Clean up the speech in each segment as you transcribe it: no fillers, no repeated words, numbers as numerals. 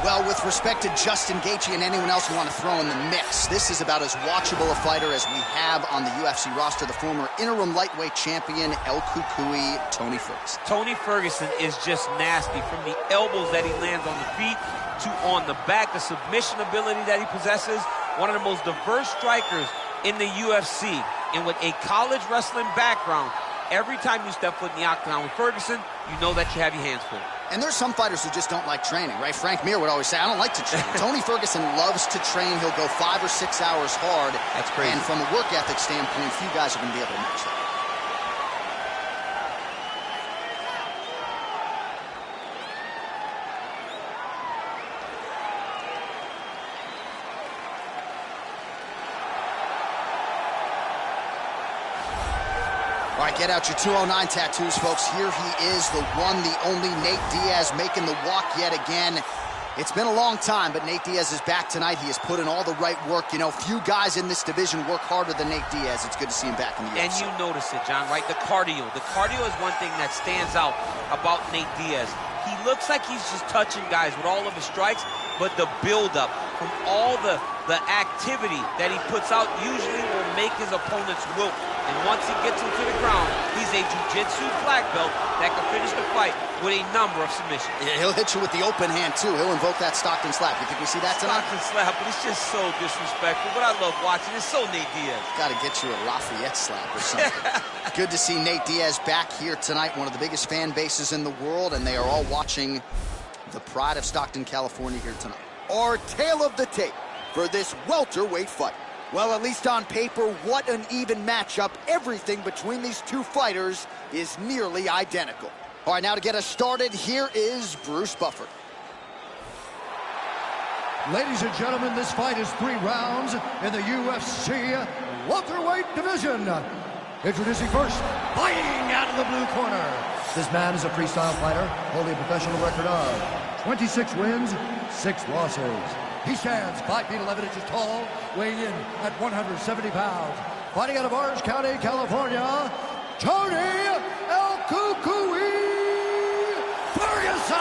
Well, with respect to Justin Gaethje and anyone else who want to throw in the mix, this is about as watchable a fighter as we have on the UFC roster, the former interim lightweight champion, El Cucuy, Toни Ferguson. Toni Ferguson is just nasty, from the elbows that he lands on the feet to on the back, the submission ability that he possesses, one of the most diverse strikers in the UFC. And with a college wrestling background, every time you step foot in the octagon with Ferguson, you know that you have your hands full. And there's some fighters who just don't like training, right? Frank Mir would always say, I don't like to train. Toni Ferguson loves to train. He'll go 5 or 6 hours hard. That's crazy. And from a work ethic standpoint, few guys are going to be able to match that. All right, get out your 209 tattoos, folks. Here he is, the one, the only Nate Diaz, making the walk yet again. It's been a long time, but Nate Diaz is back tonight. He has put in all the right work. You know, few guys in this division work harder than Nate Diaz. It's good to see him back in the UFC. And you notice it, John, right? The cardio. The cardio is one thing that stands out about Nate Diaz. He looks like he's just touching guys with all of his strikes, but the build-up from all the activity that he puts out usually will make his opponents wilt. And once he gets him to the ground, he's a jiu-jitsu black belt that can finish the fight with a number of submissions. Yeah, he'll hit you with the open hand, too. He'll invoke that Stockton slap. You think we see that tonight? Stockton slap, but it's just so disrespectful. But I love watching. It's so Nate Diaz. Got to get you a Lafayette slap or something. Good to see Nate Diaz back here tonight, one of the biggest fan bases in the world, and they are all watching the pride of Stockton, California here tonight. Our tale of the tape for this welterweight fight. Well, at least on paper, what an even matchup. Everything between these two fighters is nearly identical. All right, now to get us started, here is Bruce Buffer. Ladies and gentlemen, this fight is 3 rounds in the UFC welterweight division. Introducing first, fighting out of the blue corner. This man is a freestyle fighter, holding a professional record of 26 wins, 6 losses. He stands 5 feet 11 inches tall, weighing in at 170 pounds. Fighting out of Orange County, California, Toni El Cucuy Ferguson!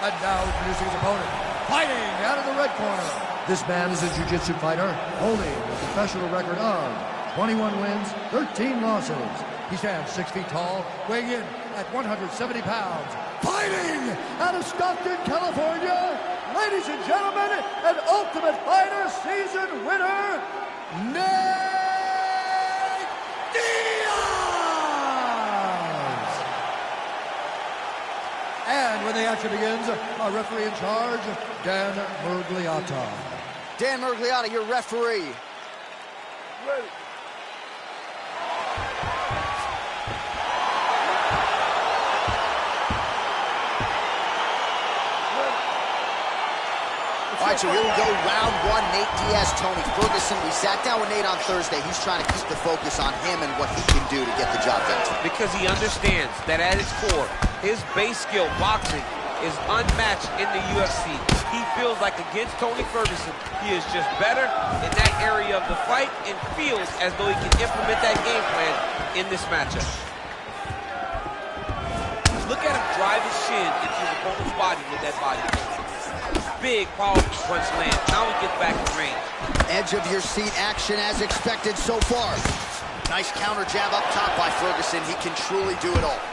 And now introducing his opponent, fighting out of the red corner. This man is a jiu-jitsu fighter, holding a professional record of 21 wins, 13 losses. He stands 6 feet tall, weighing in at 170 pounds. Fighting out of Stockton, California, ladies and gentlemen, an Ultimate Fighter season winner, Nate Diaz! And when the action begins, our referee in charge, Dan Murgliata. Dan Murgliata, your referee. Ready. All right, so here we go, round 1, Nate Diaz, Toni Ferguson. We sat down with Nate on Thursday. He's trying to keep the focus on him and what he can do to get the job done. Because he understands that at its core, his base skill, boxing, is unmatched in the UFC. He feels like against Toni Ferguson, he is just better in that area of the fight and feels as though he can implement that game plan in this matchup. Look at him drive his shin into his opponent's body with that body. Big, powerful punch land. Now he gets back in range. Edge of your seat action as expected so far. Nice counter jab up top by Ferguson. He can truly do it all.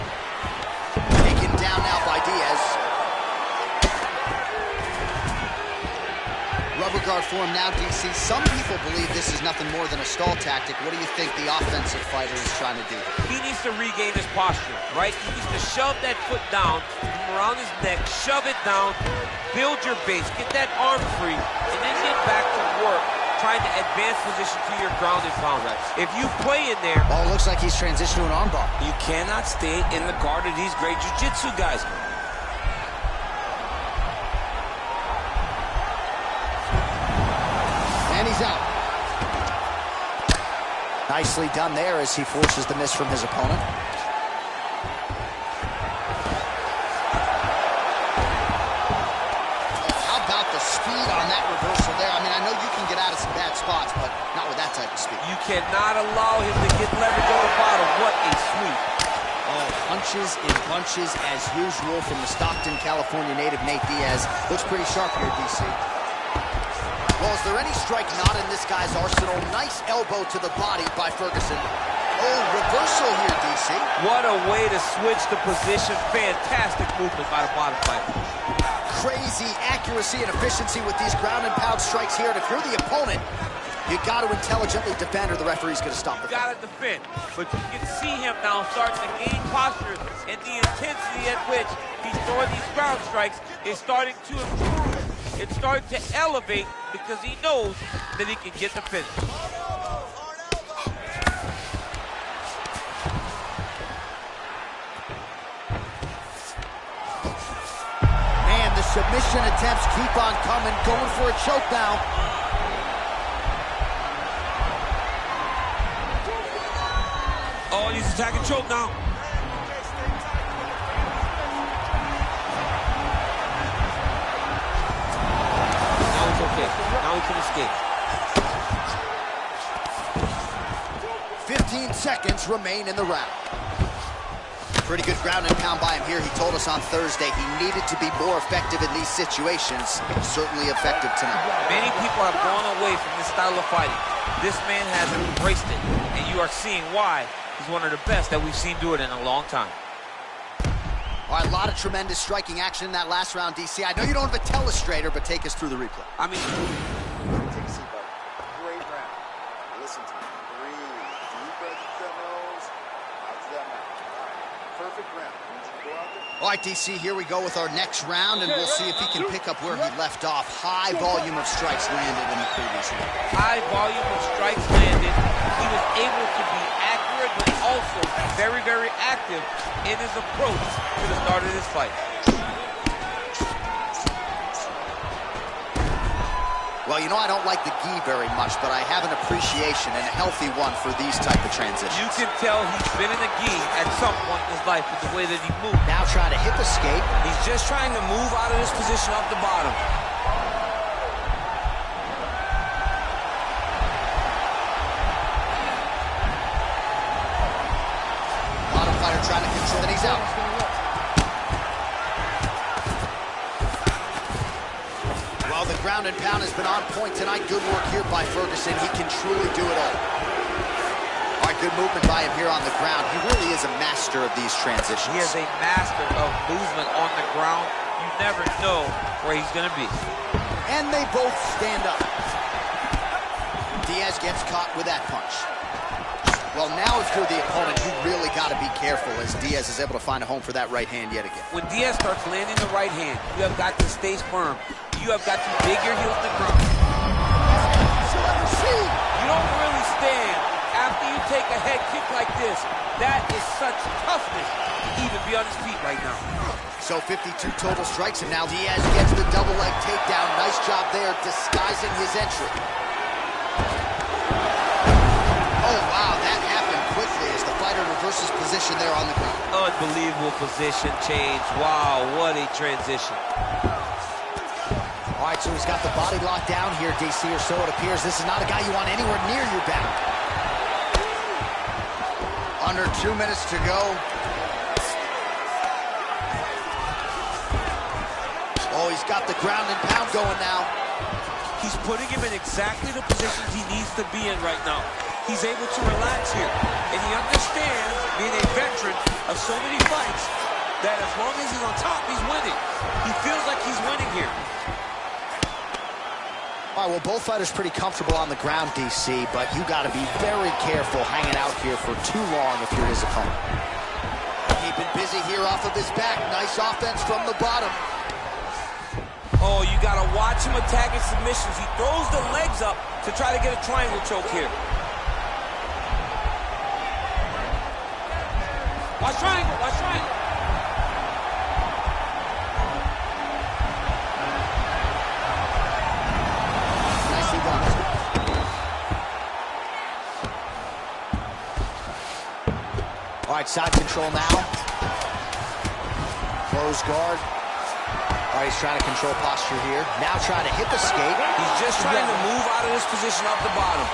Taken down now by Diaz. Rubber guard for him now, DC. Some people believe this is nothing more than a stall tactic. What do you think the offensive fighter is trying to do? He needs to regain his posture, right? He needs to shove that foot down from around his neck, shove it down, build your base, get that arm free, and then get back to work, trying to advance position to your ground and pound reps. If you play in there... Oh, it looks like he's transitioned to an armbar. You cannot stay in the guard of these great jiu-jitsu guys. And he's out. Nicely done there as he forces the miss from his opponent. How about the speed on that reversal there? I mean, I know you can get out of some bad spots, but not with that type of speed. You cannot allow him to get leverage on the bottom. What a sweep. Oh, punches in bunches as usual from the Stockton, California native Nate Diaz. Looks pretty sharp here, DC. Well, is there any strike not in this guy's arsenal? Nice elbow to the body by Ferguson. Oh, reversal here, DC. What a way to switch the position. Fantastic movement by the bottom fighter. Crazy accuracy and efficiency with these ground and pound strikes here. And if you're the opponent, you got to intelligently defend or the referee's going to stop the fight. Got to defend. But you can see him now starting to gain posture, and the intensity at which he's throwing these ground strikes is starting to improve. It's starting to elevate because he knows that he can get the finish. Man, the submission attempts keep on coming, going for a choke now. Oh, he's attacking choke now. Now he's okay. Now he can escape. 15 seconds remain in the round. Pretty good ground and pound by him here. He told us on Thursday he needed to be more effective in these situations. Certainly effective tonight. Many people have gone away from this style of fighting. This man has embraced it, and you are seeing why. He's one of the best that we've seen do it in a long time. All right, a lot of tremendous striking action in that last round, DC. I know you don't have a telestrator, but take us through the replay. I mean, Take a seat, buddy. Great round. Listen to me. Breathe. Deep breath into that nose. Out to that mouth. All right. Perfect round. I need you to go out there. All right, DC, here we go with our next round, and we'll see if he can pick up where he left off. High volume of strikes landed in the previous round. high volume of strikes landed. He was able to be accurate, but also very, very active in his approach to the start of this fight. Well, you know I don't like the gi very much, but I have an appreciation and a healthy one for these type of transitions. You can tell he's been in the gi at some point in his life with the way that he moved. Now trying to hip escape. He's just trying to move out of this position off the bottom. Bottom fighter trying to control, and he's out. Well, the ground and pound has been on point tonight. Good work here by Ferguson. He can truly do it all. All right, good movement by him here on the ground. He really is a master of these transitions. He is a master of movement on the ground. You never know where he's going to be. And they both stand up. Diaz gets caught with that punch. Well, now if you're the opponent, you really got to be careful as Diaz is able to find a home for that right hand yet again. When Diaz starts landing the right hand, you have got to stay firm. You have got to dig your heels in the ground. You don't really stand after you take a head kick like this. That is such toughness to even be on his feet right now. So 52 total strikes, and now Diaz gets the double leg takedown. Nice job there, disguising his entry. Oh, wow, that happened quickly as the fighter reverses position there on the ground. Unbelievable position change. Wow, what a transition. All right, so he's got the body locked down here, DC, or so it appears. This is not a guy you want anywhere near your back. Under 2 minutes to go. Oh, he's got the ground and pound going now. He's putting him in exactly the positions he needs to be in right now. He's able to relax here. And he understands, being a veteran of so many fights, that as long as he's on top, he's winning. He feels like he's winning here. All right, well, both fighters pretty comfortable on the ground, DC, but you got to be very careful hanging out here for too long if you're his opponent. Keeping busy here off of his back. Nice offense from the bottom. Oh, you got to watch him attacking submissions. He throws the legs up to try to get a triangle choke here. Watch triangle, watch triangle. Nicely done. All right, side control now. Close guard. All right, he's trying to control posture here. Now trying to hip escape. He's just trying to move out of this position off the bottom.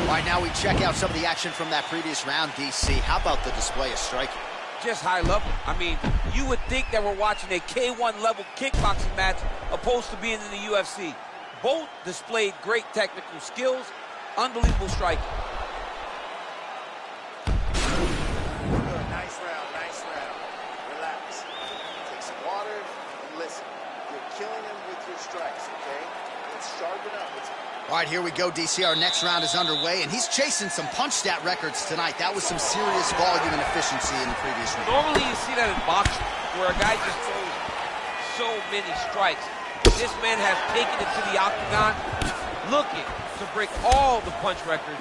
All right, now we check out some of the action from that previous round, DC. How about the display of striking? Just high level. I mean, you would think that we're watching a K1 level kickboxing match opposed to being in the UFC. Both displayed great technical skills, unbelievable striking. Nice round, nice round. Relax. Take some water and listen. You're killing him with your strikes, okay? Let's sharpen up. All right, here we go, DC. Our next round is underway, and he's chasing some punch stat records tonight. That was some serious volume and efficiency in the previous round. Normally you see that in boxing, where a guy just throws so many strikes. This man has taken it to the octagon, looking to break all the punch records.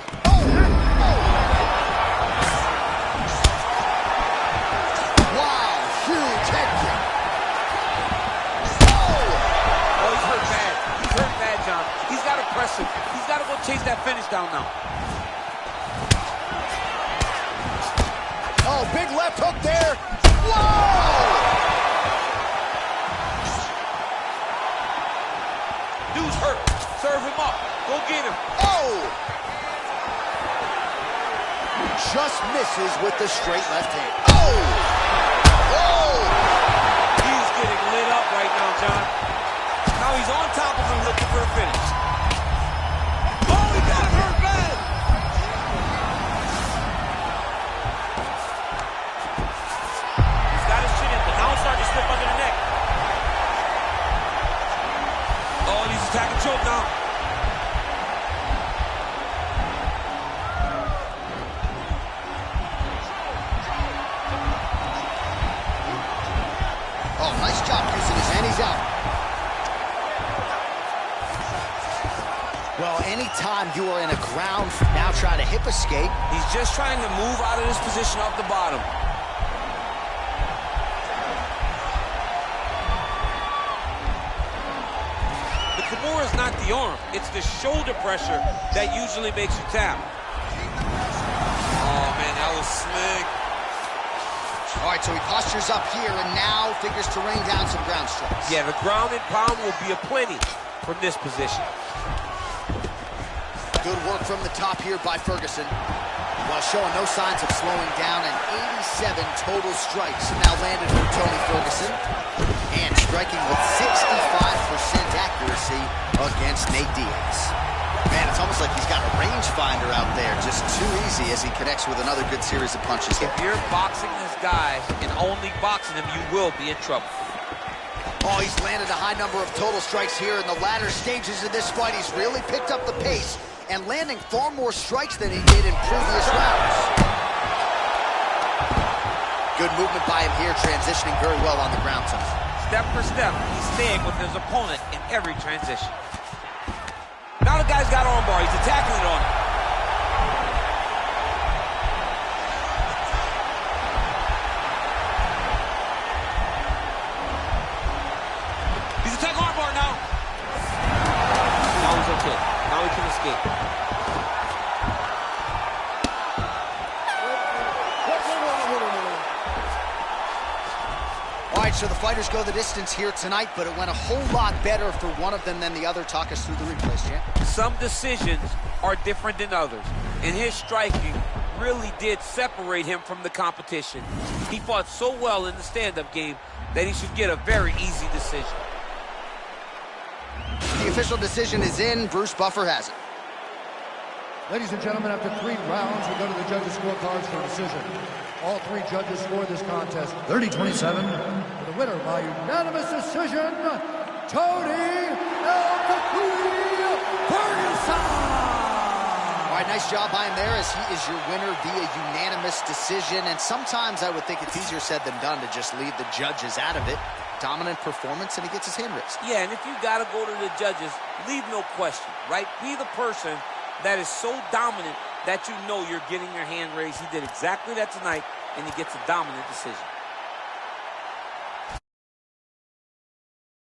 Wow, huge head kick. Oh, he's hurt bad. He's hurt bad, John. He's got to press him. He's got to go chase that finish down now. Oh, big left hook there. Whoa! Dude's hurt. Serve him up. Go get him. Oh! Just misses with the straight left hand. Oh! Oh! He's getting lit up right now, John. Now he's on top of him looking for a finish. Oh, he got him hurt bad. He's got his chin in, but now it's starting to slip under the neck. Oh, and he's attacking choke now. Oh, nice job using his hand. He's out. Well, anytime you are in a ground, now trying to hip escape. He's just trying to move out of this position off the bottom. The Kimura is not the arm. It's the shoulder pressure that usually makes you tap. Oh, man, that was slick. All right, so he postures up here and now figures to rain down some ground strikes. Yeah, the ground and pound will be aplenty from this position. Good work from the top here by Ferguson. While showing no signs of slowing down, and 87 total strikes now landed from Toни Ferguson. And striking with 65% accuracy against Nate Diaz. Man, it's almost like he's got a rangefinder out there. Just too easy as he connects with another good series of punches. If you're boxing this guy and only boxing him, you will be in trouble. Oh, he's landed a high number of total strikes here in the latter stages of this fight. He's really picked up the pace and landing far more strikes than he did in previous rounds. Good movement by him here, transitioning very well on the ground tonight. Step for step, he's staying with his opponent in every transition. Now the guy's got armbar, he's attacking it on him. He's attacking armbar now. Now he's okay. Now he can escape. All right, so the fighters go the distance here tonight, but it went a whole lot better for one of them than the other. Talk us through the replays, champ. Some decisions are different than others, and his striking really did separate him from the competition. He fought so well in the stand-up game that he should get a very easy decision. The official decision is in. Bruce Buffer has it. Ladies and gentlemen, after 3 rounds, we go to the judges' scorecards for a decision. All 3 judges scored this contest 30-27. For the winner by unanimous decision, Toni Ferguson! All right, nice job by him there as he is your winner via unanimous decision. And sometimes I would think it's easier said than done to just leave the judges out of it. Dominant performance, and he gets his hand raised. Yeah, and if you got to go to the judges, leave no question, right? Be the person that is so dominant that you know you're getting your hand raised. He did exactly that tonight, and he gets a dominant decision.